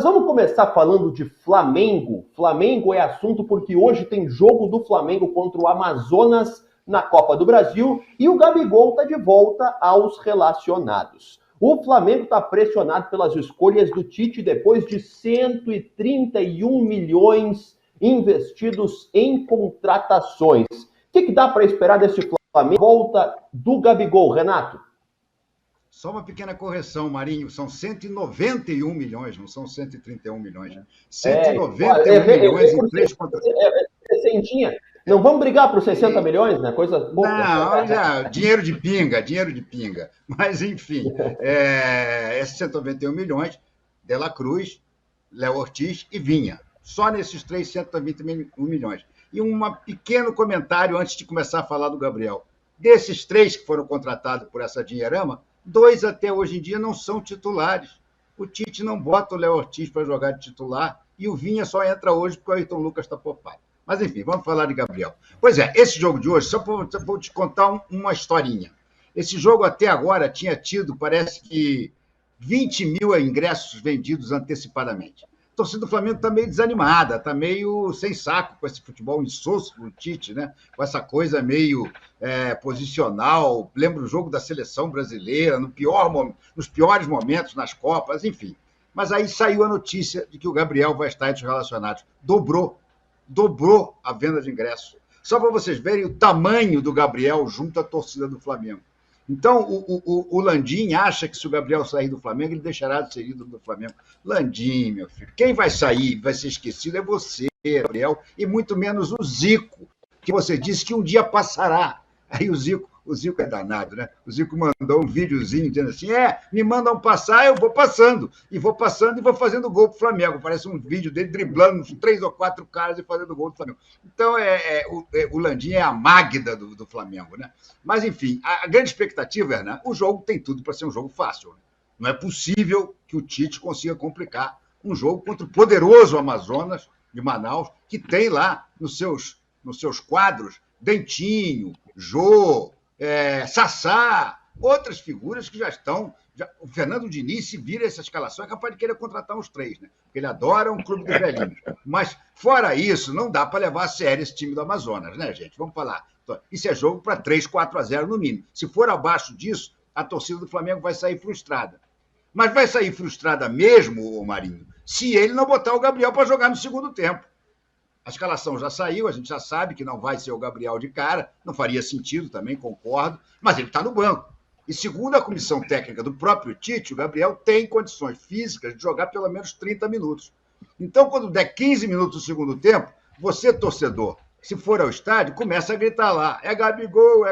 Nós vamos começar falando de Flamengo. Flamengo é assunto porque hoje tem jogo do Flamengo contra o Amazonas na Copa do Brasil e o Gabigol está de volta aos relacionados. O Flamengo está pressionado pelas escolhas do Tite depois de 131 milhões investidos em contratações. O que dá para esperar desse Flamengo? Volta do Gabigol, Renato? Só uma pequena correção, Marinho, são 191 milhões, não são 131 milhões. 191 milhões em 3 contratações. Não vamos brigar por 60 milhões, né? Coisa boa. Não, já, dinheiro de pinga. Mas, enfim, esses 191 milhões, De La Cruz, Léo Ortiz e Vinha. Só nesses 121 milhões. E um pequeno comentário antes de começar a falar do Gabriel. Desses 3 que foram contratados por essa dinheirama, 2 até hoje em dia não são titulares. O Tite não bota o Léo Ortiz para jogar de titular e o Vinha só entra hoje porque o Ayrton Lucas está poupado. Mas, enfim, vamos falar de Gabriel. Pois é, esse jogo de hoje, só vou te contar uma historinha. Esse jogo até agora tinha tido, parece que, 20 mil ingressos vendidos antecipadamente. A torcida do Flamengo está meio desanimada, está meio sem saco com esse futebol insosso do Tite, né? Com essa coisa meio posicional. Lembra o jogo da seleção brasileira, nos piores momentos nas Copas, enfim. Mas aí saiu a notícia de que o Gabriel vai estar entre os relacionados. Dobrou a venda de ingressos. Só para vocês verem o tamanho do Gabriel junto à torcida do Flamengo. Então, o Landim acha que se o Gabriel sair do Flamengo, ele deixará de ser ídolo do Flamengo. Landim, meu filho, quem vai sair, vai ser esquecido é você, Gabriel, e muito menos o Zico, que você disse que um dia passará. Aí o Zico é danado, né? O Zico mandou um videozinho dizendo assim, me mandam passar, eu vou passando e vou fazendo gol pro Flamengo. Parece um vídeo dele driblando uns 3 ou 4 caras e fazendo gol do Flamengo. Então, o Landim é a Magda do Flamengo, né? Mas, enfim, a grande expectativa, Hernan, o jogo tem tudo para ser um jogo fácil. Né? Não é possível que o Tite consiga complicar um jogo contra o poderoso Amazonas de Manaus, que tem lá nos seus quadros Dentinho, Jô, Sassá, outras figuras que já estão... O Fernando Diniz, se vira essa escalação, é capaz de querer contratar uns 3, né? Porque ele adora um clube dos velhinhos. Mas, fora isso, não dá para levar a sério esse time do Amazonas, né, gente? Vamos falar. Isso é jogo para 3-4-0 no mínimo. Se for abaixo disso, a torcida do Flamengo vai sair frustrada. Mas vai sair frustrada mesmo, Marinho, se ele não botar o Gabriel para jogar no segundo tempo. A escalação já saiu, a gente já sabe que não vai ser o Gabriel de cara, não faria sentido também, concordo, mas ele está no banco. E segundo a comissão técnica do próprio Tite, o Gabriel tem condições físicas de jogar pelo menos 30 minutos. Então, quando der 15 minutos do segundo tempo, você, torcedor, se for ao estádio, começa a gritar lá, é Gabigol,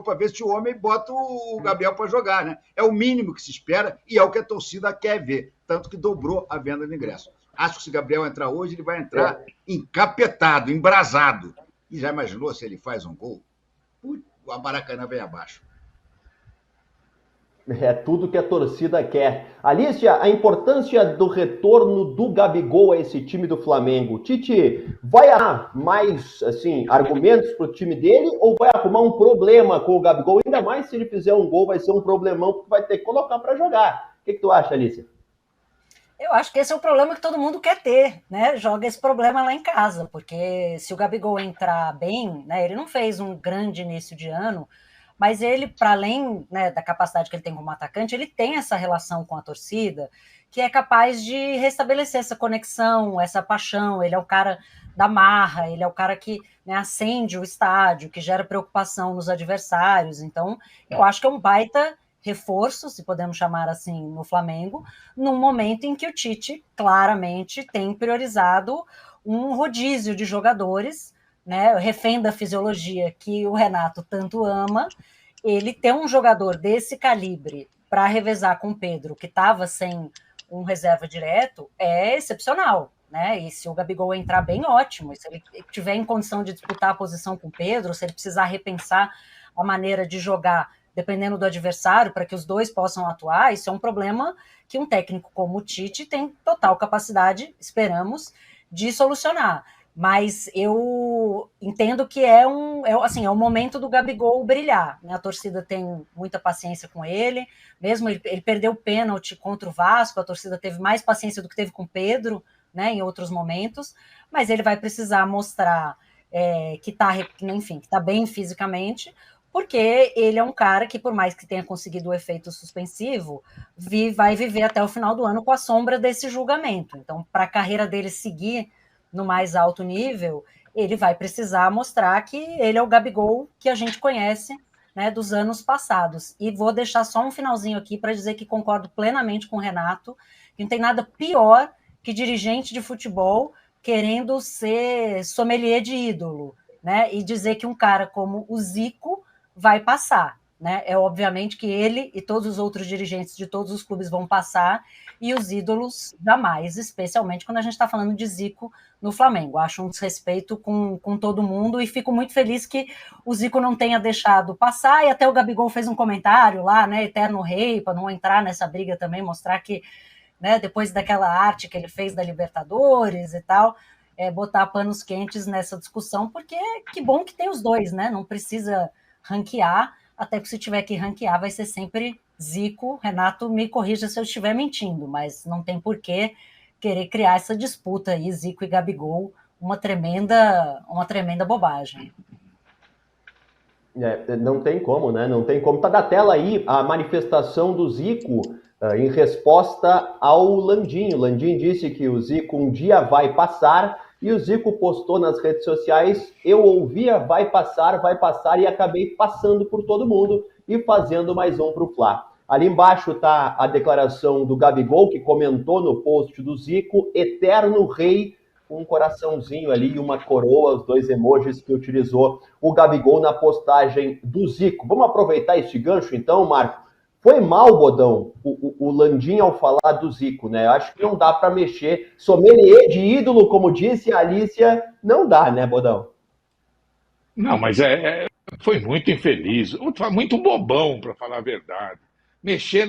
para ver se o homem bota o Gabriel para jogar, né? É o mínimo que se espera e é o que a torcida quer ver, tanto que dobrou a venda de ingresso. Acho que se o Gabriel entrar hoje, ele vai entrar encapetado, embrasado. E já imaginou se ele faz um gol? O Maracanã vem abaixo. É tudo que a torcida quer. Alicia, a importância do retorno do Gabigol a esse time do Flamengo. Tite vai dar mais argumentos para o time dele ou vai arrumar um problema com o Gabigol? Ainda mais se ele fizer um gol, vai ser um problemão que vai ter que colocar para jogar. O que tu acha, Alicia? Eu acho que esse é o problema que todo mundo quer ter, né? Joga esse problema lá em casa, porque se o Gabigol entrar bem, né? Ele não fez um grande início de ano, mas ele, para além, né, da capacidade que ele tem como atacante, ele tem essa relação com a torcida que é capaz de restabelecer essa conexão, essa paixão. Ele é o cara da marra, ele é o cara que, né, acende o estádio, que gera preocupação nos adversários. Então, eu acho que é um baita reforço, se podemos chamar assim, no Flamengo, num momento em que o Tite claramente tem priorizado um rodízio de jogadores, né, refém da fisiologia que o Renato tanto ama. Ele ter um jogador desse calibre para revezar com o Pedro, que estava sem um reserva direto, é excepcional, né? E se o Gabigol entrar bem, ótimo. E se ele tiver em condição de disputar a posição com o Pedro, se ele precisar repensar a maneira de jogar dependendo do adversário, para que os dois possam atuar, isso é um problema que um técnico como o Tite tem total capacidade, esperamos, de solucionar. Mas eu entendo que é um momento do Gabigol brilhar, né? A torcida tem muita paciência com ele, mesmo ele perdeu o pênalti contra o Vasco, a torcida teve mais paciência do que teve com o Pedro, né, em outros momentos, mas ele vai precisar mostrar que está bem fisicamente, porque ele é um cara que, por mais que tenha conseguido o efeito suspensivo, vai viver até o final do ano com a sombra desse julgamento. Então, para a carreira dele seguir no mais alto nível, ele vai precisar mostrar que ele é o Gabigol que a gente conhece, né, dos anos passados. E vou deixar só um finalzinho aqui para dizer que concordo plenamente com o Renato, que não tem nada pior que dirigente de futebol querendo ser sommelier de ídolo, né, e dizer que um cara como o Zico vai passar. Né? É obviamente que ele e todos os outros dirigentes de todos os clubes vão passar, e os ídolos jamais, especialmente quando a gente está falando de Zico no Flamengo. Acho um desrespeito com todo mundo e fico muito feliz que o Zico não tenha deixado passar, e até o Gabigol fez um comentário lá, né, eterno rei, para não entrar nessa briga também, mostrar que, né, depois daquela arte que ele fez da Libertadores e tal, botar panos quentes nessa discussão, porque que bom que tem os dois, né, não precisa ranquear, até que se tiver que ranquear vai ser sempre Zico. Renato, me corrija se eu estiver mentindo, mas não tem por que querer criar essa disputa aí, Zico e Gabigol, uma tremenda bobagem. Não tem como, né? Não tem como. Tá na tela aí a manifestação do Zico em resposta ao Landim. O Landim disse que o Zico um dia vai passar, e o Zico postou nas redes sociais: eu ouvia vai passar, e acabei passando por todo mundo e fazendo mais um para o Fla. Ali embaixo está a declaração do Gabigol, que comentou no post do Zico: eterno rei, um coraçãozinho ali e uma coroa, os dois emojis que utilizou o Gabigol na postagem do Zico. Vamos aproveitar esse gancho então, Marco. Foi mal, Bodão, o Landim ao falar do Zico, né? Acho que não dá para mexer. Sommelier de ídolo, como disse a Alicia, não dá, né, Bodão? Não, mas foi muito infeliz, muito bobão, para falar a verdade. Mexer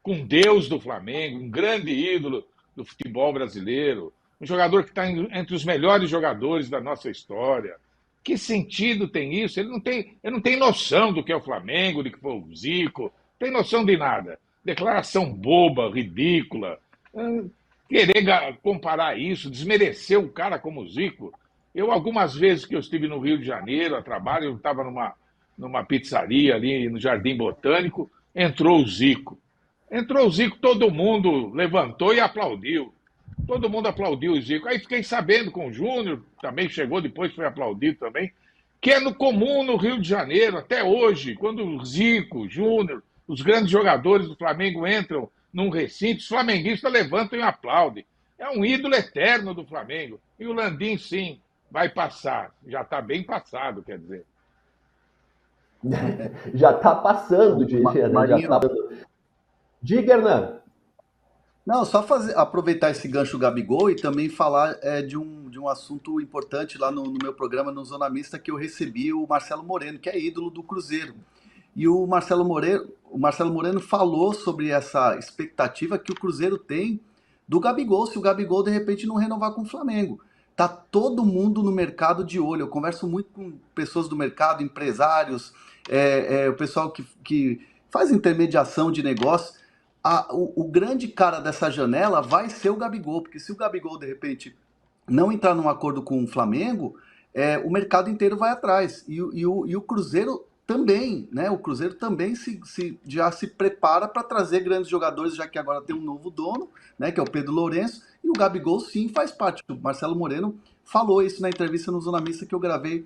com Deus do Flamengo, um grande ídolo do futebol brasileiro, um jogador que está entre os melhores jogadores da nossa história. Que sentido tem isso? Ele não tem noção do que é o Flamengo, de que foi o Zico, não tem noção de nada. Declaração boba, ridícula. Querer comparar isso, desmerecer um cara como o Zico. Algumas vezes que eu estive no Rio de Janeiro a trabalho, eu estava numa pizzaria ali no Jardim Botânico, entrou o Zico. Todo mundo levantou e aplaudiu. Todo mundo aplaudiu o Zico. Aí fiquei sabendo com o Júnior, também chegou depois, foi aplaudido também, que é no comum no Rio de Janeiro, até hoje, quando o Zico, o Júnior, os grandes jogadores do Flamengo entram num recinto, os flamenguistas levantam e aplaudem. É um ídolo eterno do Flamengo. E o Landim, sim, vai passar. Já está bem passado, quer dizer. Já está passando, diria, né? Já tá... Diga, Hernan. Não, só aproveitar esse gancho Gabigol e também falar de um assunto importante lá no meu programa, no Zona Mista, que eu recebi o Marcelo Moreno, que é ídolo do Cruzeiro. E o Marcelo Moreno falou sobre essa expectativa que o Cruzeiro tem do Gabigol, se o Gabigol de repente não renovar com o Flamengo. Tá todo mundo no mercado de olho. Eu converso muito com pessoas do mercado, empresários, o pessoal que faz intermediação de negócio. O grande cara dessa janela vai ser o Gabigol, porque se o Gabigol de repente não entrar num acordo com o Flamengo, o mercado inteiro vai atrás. E o Cruzeiro também, né? O Cruzeiro também já se prepara para trazer grandes jogadores, já que agora tem um novo dono, né? Que é o Pedro Lourenço, e o Gabigol sim faz parte. O Marcelo Moreno falou isso na entrevista no Zona Mista que eu gravei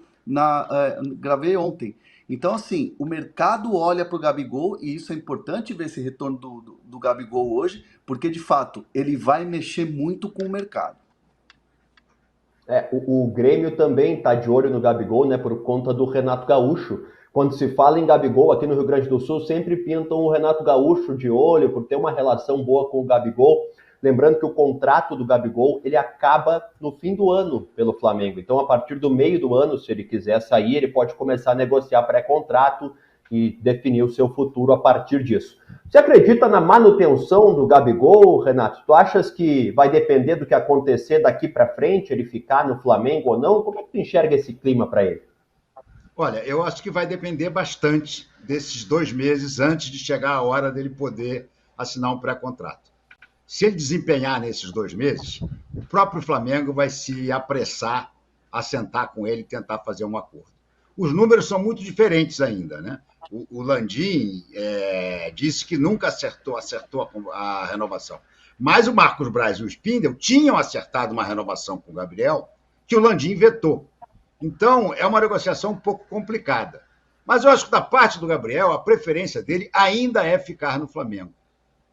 ontem. Então, assim, o mercado olha para o Gabigol, e isso é importante ver esse retorno do Gabigol hoje, porque, de fato, ele vai mexer muito com o mercado. O Grêmio também está de olho no Gabigol, né, por conta do Renato Gaúcho. Quando se fala em Gabigol aqui no Rio Grande do Sul, sempre pintam o Renato Gaúcho de olho, por ter uma relação boa com o Gabigol. Lembrando que o contrato do Gabigol, ele acaba no fim do ano pelo Flamengo. Então, a partir do meio do ano, se ele quiser sair, ele pode começar a negociar pré-contrato e definir o seu futuro a partir disso. Você acredita na manutenção do Gabigol, Renato? Tu achas que vai depender do que acontecer daqui para frente, ele ficar no Flamengo ou não? Como é que tu enxerga esse clima para ele? Olha, eu acho que vai depender bastante desses 2 meses antes de chegar a hora dele poder assinar um pré-contrato. Se ele desempenhar nesses 2 meses, o próprio Flamengo vai se apressar a sentar com ele e tentar fazer um acordo. Os números são muito diferentes ainda, né? O Landim disse que nunca acertou a renovação. Mas o Marcos Braz e o Spindel tinham acertado uma renovação com o Gabriel que o Landim vetou. Então, é uma negociação um pouco complicada. Mas eu acho que da parte do Gabriel, a preferência dele ainda é ficar no Flamengo.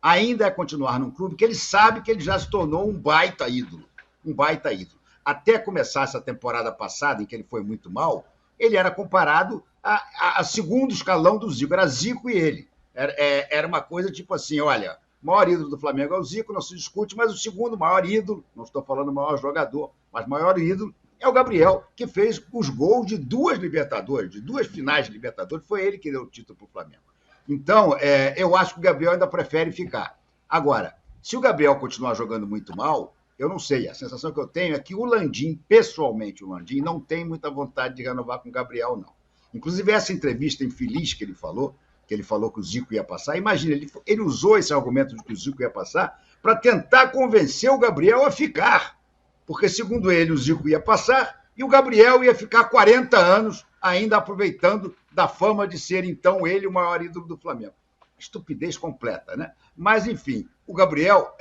Ainda é continuar num clube que ele sabe que ele já se tornou um baita ídolo. Um baita ídolo. Até começar essa temporada passada, em que ele foi muito mal, ele era comparado a segundo escalão do Zico. Era Zico e ele. Era uma coisa tipo assim, olha, o maior ídolo do Flamengo é o Zico, não se discute, mas o segundo maior ídolo, não estou falando o maior jogador, mas maior ídolo, é o Gabriel, que fez os gols de 2 Libertadores, de 2 finais de Libertadores, foi ele que deu o título para o Flamengo. Então, eu acho que o Gabriel ainda prefere ficar. Agora, se o Gabriel continuar jogando muito mal, eu não sei, a sensação que eu tenho é que o Landim, pessoalmente o Landim, não tem muita vontade de renovar com o Gabriel, não. Inclusive, essa entrevista infeliz que ele falou que o Zico ia passar, imagina, ele usou esse argumento de que o Zico ia passar para tentar convencer o Gabriel a ficar. Porque, segundo ele, o Zico ia passar e o Gabriel ia ficar 40 anos ainda aproveitando da fama de ser, então, ele o maior ídolo do Flamengo. Estupidez completa, né? Mas, enfim, o Gabriel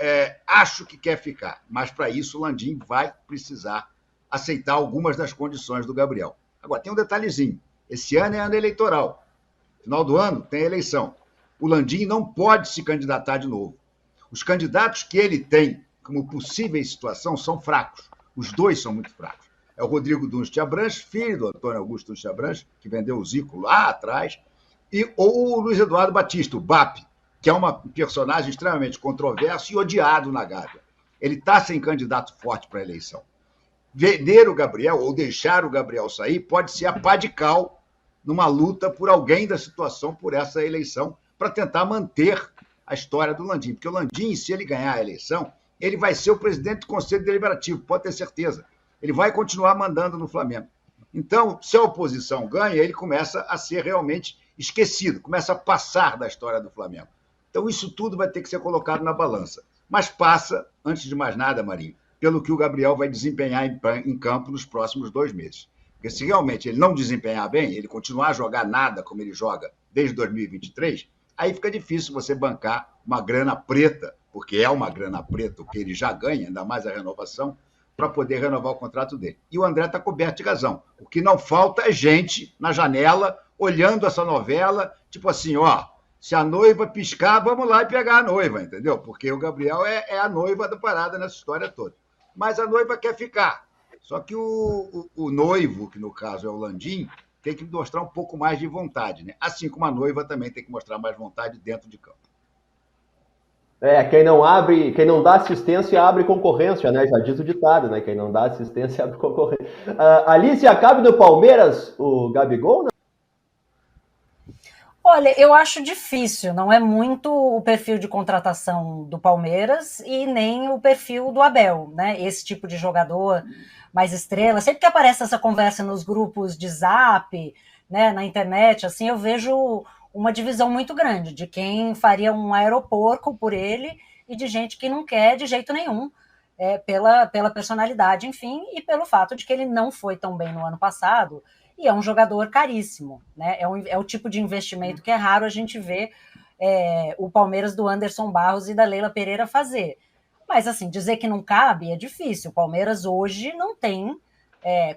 acho que quer ficar, mas para isso o Landim vai precisar aceitar algumas das condições do Gabriel. Agora, tem um detalhezinho. Esse ano é ano eleitoral. Final do ano tem eleição. O Landim não pode se candidatar de novo. Os candidatos que ele tem como possíveis situação são fracos. Os 2 são muito fracos. É o Rodrigo Dunst Abranches, filho do Antônio Augusto Dunst Abranches, que vendeu o Zico lá atrás, ou o Luiz Eduardo Batista, o BAP, que é um personagem extremamente controverso e odiado na Gávea. Ele está sem candidato forte para a eleição. Vender o Gabriel ou deixar o Gabriel sair pode ser a pá de cal numa luta por alguém da situação por essa eleição para tentar manter a história do Landim. Porque o Landim, se ele ganhar a eleição, ele vai ser o presidente do Conselho Deliberativo, pode ter certeza. Ele vai continuar mandando no Flamengo. Então, se a oposição ganha, ele começa a ser realmente esquecido, começa a passar da história do Flamengo. Então, isso tudo vai ter que ser colocado na balança. Mas passa, antes de mais nada, Marinho, pelo que o Gabriel vai desempenhar em campo nos próximos 2 meses. Porque se realmente ele não desempenhar bem, ele continuar a jogar nada como ele joga desde 2023, aí fica difícil você bancar uma grana preta, porque é uma grana preta o que ele já ganha, ainda mais a renovação, para poder renovar o contrato dele. E o André está coberto de razão. O que não falta é gente na janela, olhando essa novela, tipo assim, ó, se a noiva piscar, vamos lá e pegar a noiva, entendeu? Porque o Gabriel é a noiva da parada nessa história toda. Mas a noiva quer ficar. Só que o noivo, que no caso é o Landim, tem que mostrar um pouco mais de vontade, né? Assim como a noiva também tem que mostrar mais vontade dentro de campo. Quem não dá assistência abre concorrência, né? Já diz o ditado, né? Quem não dá assistência abre concorrência. Alice, cabe no Palmeiras o Gabigol, né? Olha, eu acho difícil, não é muito o perfil de contratação do Palmeiras e nem o perfil do Abel, né? Esse tipo de jogador mais estrela. Sempre que aparece essa conversa nos grupos de Zap, né, na internet, assim, eu vejo uma divisão muito grande de quem faria um aeroporco por ele e de gente que não quer de jeito nenhum, pela personalidade, enfim, e pelo fato de que ele não foi tão bem no ano passado. E é um jogador caríssimo, né? É o tipo de investimento que é raro a gente ver o Palmeiras do Anderson Barros e da Leila Pereira fazer. Mas, assim, dizer que não cabe é difícil. O Palmeiras hoje não tem,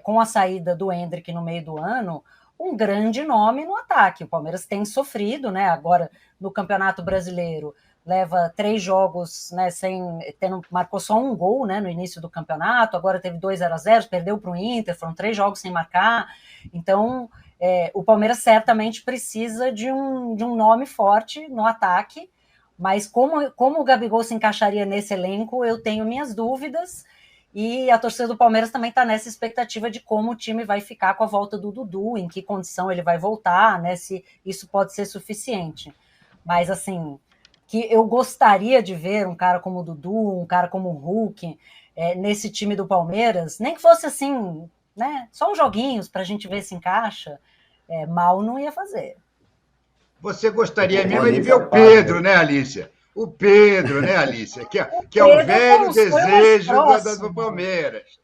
com a saída do Endrick no meio do ano, um grande nome no ataque. O Palmeiras tem sofrido, né? Agora, no Campeonato Brasileiro, leva 3 jogos, né, marcou só 1 gol, né, no início do campeonato, agora teve 2-0, perdeu para o Inter, foram 3 jogos sem marcar. Então, o Palmeiras certamente precisa de um nome forte no ataque, mas como o Gabigol se encaixaria nesse elenco, eu tenho minhas dúvidas, E a torcida do Palmeiras também está nessa expectativa de como o time vai ficar com a volta do Dudu, em que condição ele vai voltar, né? Se isso pode ser suficiente. Mas, assim, que eu gostaria de ver um cara como o Dudu, um cara como o Hulk, nesse time do Palmeiras, nem que fosse assim, né? Só uns joguinhos para a gente ver se encaixa, mal não ia fazer. Você gostaria mesmo de ver o Pedro, né, Alicia? O Pedro, né, Alicia? Que é o velho desejo do Palmeiras.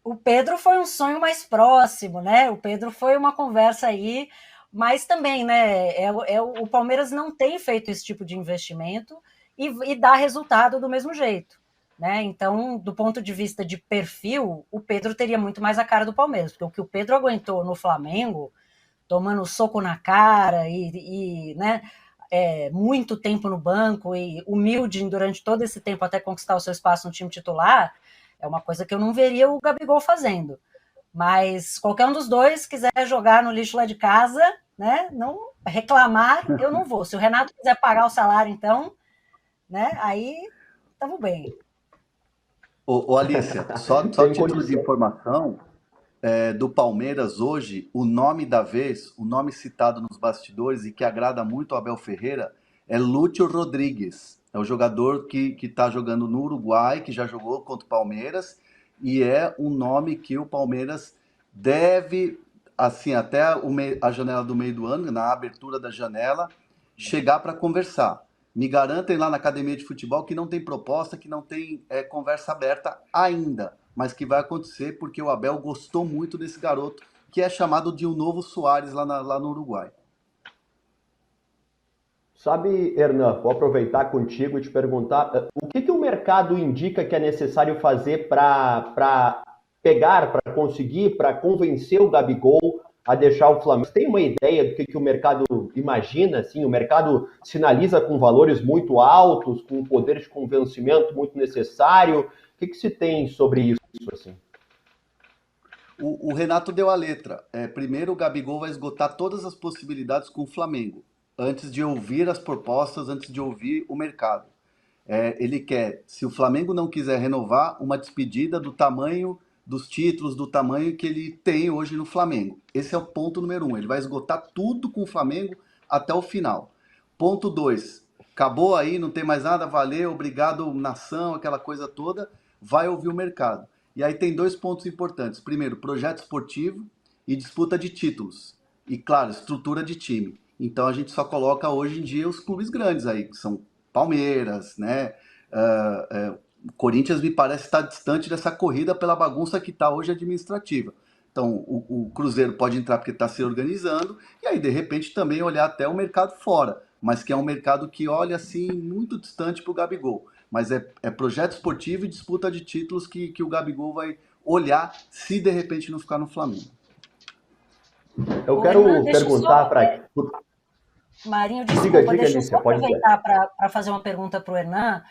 O Pedro foi um sonho mais próximo, né? O Pedro foi uma conversa aí, mas também, né? O Palmeiras não tem feito esse tipo de investimento e dá resultado do mesmo jeito, né? Então, do ponto de vista de perfil, o Pedro teria muito mais a cara do Palmeiras, porque o que o Pedro aguentou no Flamengo, tomando soco na cara né? Muito tempo no banco e humilde durante todo esse tempo até conquistar o seu espaço no time titular, é uma coisa que eu não veria o Gabigol fazendo. Mas qualquer um dos dois quiser jogar no lixo lá de casa, né? Não reclamar, eu não vou. Se o Renato quiser pagar o salário, então, né? Aí estamos bem. Ô Alicia, só título de informação, do Palmeiras hoje, o nome da vez, o nome citado nos bastidores e que agrada muito ao Abel Ferreira é Lúcio Rodrigues. É o jogador que está jogando no Uruguai, que já jogou contra o Palmeiras, e é um nome que o Palmeiras deve, assim, até a janela do meio do ano, na abertura da janela, chegar para conversar. Me garantem lá na academia de futebol que não tem proposta, que não tem conversa aberta ainda, mas que vai acontecer porque o Abel gostou muito desse garoto, que é chamado de um novo Suárez lá no Uruguai. Sabe, Hernan, vou aproveitar contigo e te perguntar o que o mercado indica que é necessário fazer para pegar, para conseguir, para convencer o Gabigol a deixar o Flamengo. Você tem uma ideia do que o mercado imagina? Assim, o mercado sinaliza com valores muito altos, com um poder de convencimento muito necessário. O que se tem sobre isso? Assim? O Renato deu a letra. Primeiro, o Gabigol vai esgotar todas as possibilidades com o Flamengo, antes de ouvir as propostas, antes de ouvir o mercado. Ele quer, se o Flamengo não quiser renovar, uma despedida do tamanho dos títulos, do tamanho que ele tem hoje no Flamengo. Esse é o ponto número 1. Ele vai esgotar tudo com o Flamengo até o final. Ponto 2. Acabou aí, não tem mais nada, valeu, obrigado, nação, aquela coisa toda. Vai ouvir o mercado. E aí tem 2 pontos importantes. Primeiro, projeto esportivo e disputa de títulos. E, claro, estrutura de time. Então a gente só coloca hoje em dia os clubes grandes aí, que são Palmeiras, né? Corinthians me parece estar distante dessa corrida pela bagunça que está hoje administrativa. Então o Cruzeiro pode entrar porque está se organizando e aí de repente também olhar até o mercado fora, mas que é um mercado que olha assim muito distante para o Gabigol. Mas é projeto esportivo e disputa de títulos que o Gabigol vai olhar se de repente não ficar no Flamengo. Eu quero perguntar para... Marinho, desculpa, deixa eu só aproveitar para fazer uma pergunta para o Hernan.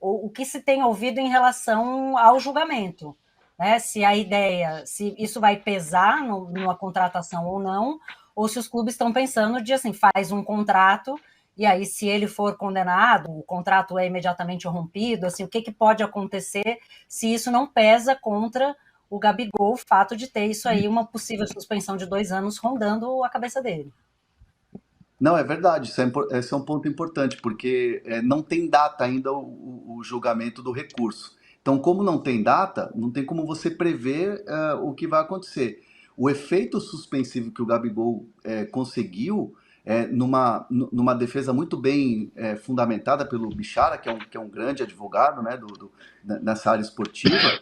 O que se tem ouvido em relação ao julgamento, né? Se a ideia, se isso vai pesar numa contratação ou não, ou se os clubes estão pensando de assim, faz um contrato e aí se ele for condenado, o contrato é imediatamente rompido, assim, o que pode acontecer se isso não pesa contra o Gabigol, o fato de ter isso aí, uma possível suspensão de 2 anos rondando a cabeça dele. Não, é verdade, esse é um ponto importante, porque não tem data ainda o julgamento do recurso. Então, como não tem data, não tem como você prever o que vai acontecer. O efeito suspensivo que o Gabigol conseguiu, numa defesa muito bem fundamentada pelo Bichara, que é um grande advogado, né, nessa área esportiva,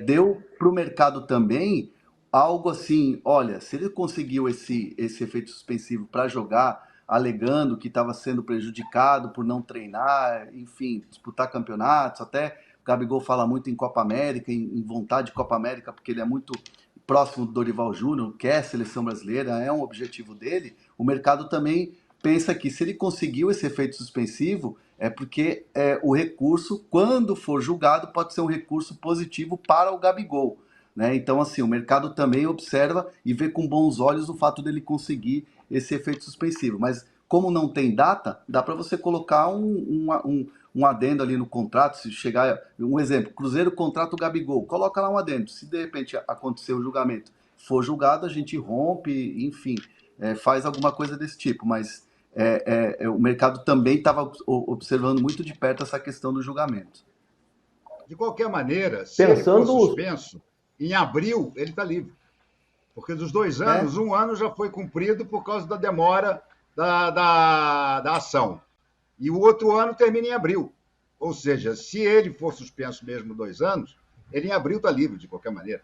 deu para o mercado também algo assim, olha, se ele conseguiu esse efeito suspensivo para jogar, alegando que estava sendo prejudicado por não treinar, enfim, disputar campeonatos, até o Gabigol fala muito em Copa América, em vontade de Copa América, porque ele é muito próximo do Dorival Júnior, quer a seleção brasileira, é um objetivo dele, o mercado também pensa que se ele conseguiu esse efeito suspensivo, é porque o recurso, quando for julgado, pode ser um recurso positivo para o Gabigol. Né? Então, assim, o mercado também observa e vê com bons olhos o fato dele conseguir esse efeito suspensivo. Mas, como não tem data, dá para você colocar um adendo ali no contrato, se chegar, um exemplo, Cruzeiro contrata o Gabigol, coloca lá um adendo, se de repente acontecer o julgamento, for julgado, a gente rompe, enfim, faz alguma coisa desse tipo, mas o mercado também estava observando muito de perto essa questão do julgamento. De qualquer maneira, se ele for suspenso, em abril ele está livre. Porque dos 2 anos, 1 ano já foi cumprido por causa da demora da ação. E o outro ano termina em abril. Ou seja, se ele for suspenso mesmo 2 anos, ele em abril está livre, de qualquer maneira.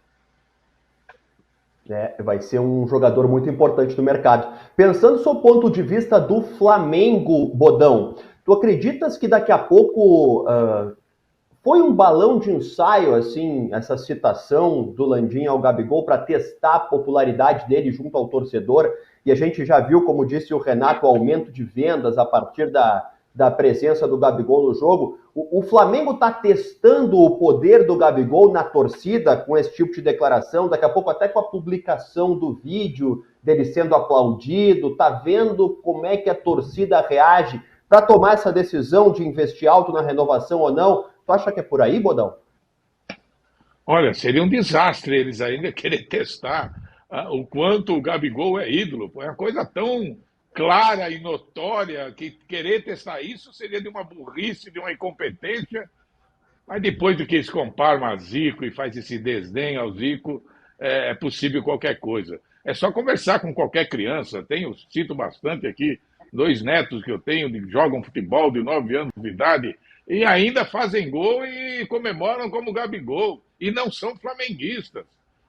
Vai ser um jogador muito importante no mercado. Pensando do seu ponto de vista do Flamengo, Bodão, tu acreditas que daqui a pouco foi um balão de ensaio, assim, essa citação do Landim ao Gabigol para testar a popularidade dele junto ao torcedor? E a gente já viu, como disse o Renato, o aumento de vendas a partir da presença do Gabigol no jogo. O Flamengo está testando o poder do Gabigol na torcida com esse tipo de declaração, daqui a pouco até com a publicação do vídeo dele sendo aplaudido, tá vendo como é que a torcida reage para tomar essa decisão de investir alto na renovação ou não? Tu acha que é por aí, Bodão? Olha, seria um desastre eles ainda querer testar o quanto o Gabigol é ídolo. É uma coisa tão clara e notória que querer testar isso seria de uma burrice, de uma incompetência. Mas depois do que eles comparam a Zico e faz esse desdém ao Zico, é possível qualquer coisa. É só conversar com qualquer criança. Cito bastante aqui, 2 netos que eu tenho, jogam futebol de 9 anos de idade, e ainda fazem gol e comemoram como Gabigol, e não são flamenguistas.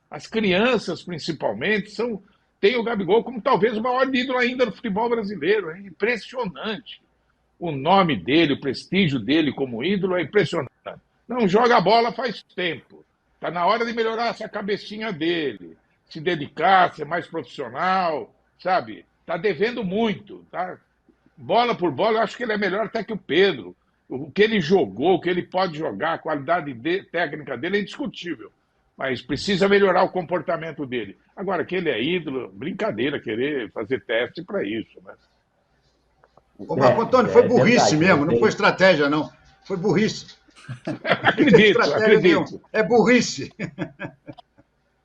As crianças, principalmente, têm o Gabigol como talvez o maior ídolo ainda do futebol brasileiro. É impressionante. O nome dele, o prestígio dele como ídolo é impressionante. Não joga a bola faz tempo. Está na hora de melhorar essa cabecinha dele, se dedicar, ser mais profissional, sabe? Está devendo muito. Tá? Bola por bola, eu acho que ele é melhor até que o Pedro. O que ele jogou, o que ele pode jogar, a qualidade técnica dele é indiscutível. Mas precisa melhorar o comportamento dele. Agora, que ele é ídolo, brincadeira querer fazer teste para isso. Né? Ô, Marco Antônio, foi burrice mesmo, não foi estratégia, não. Foi burrice. Acredito. É burrice.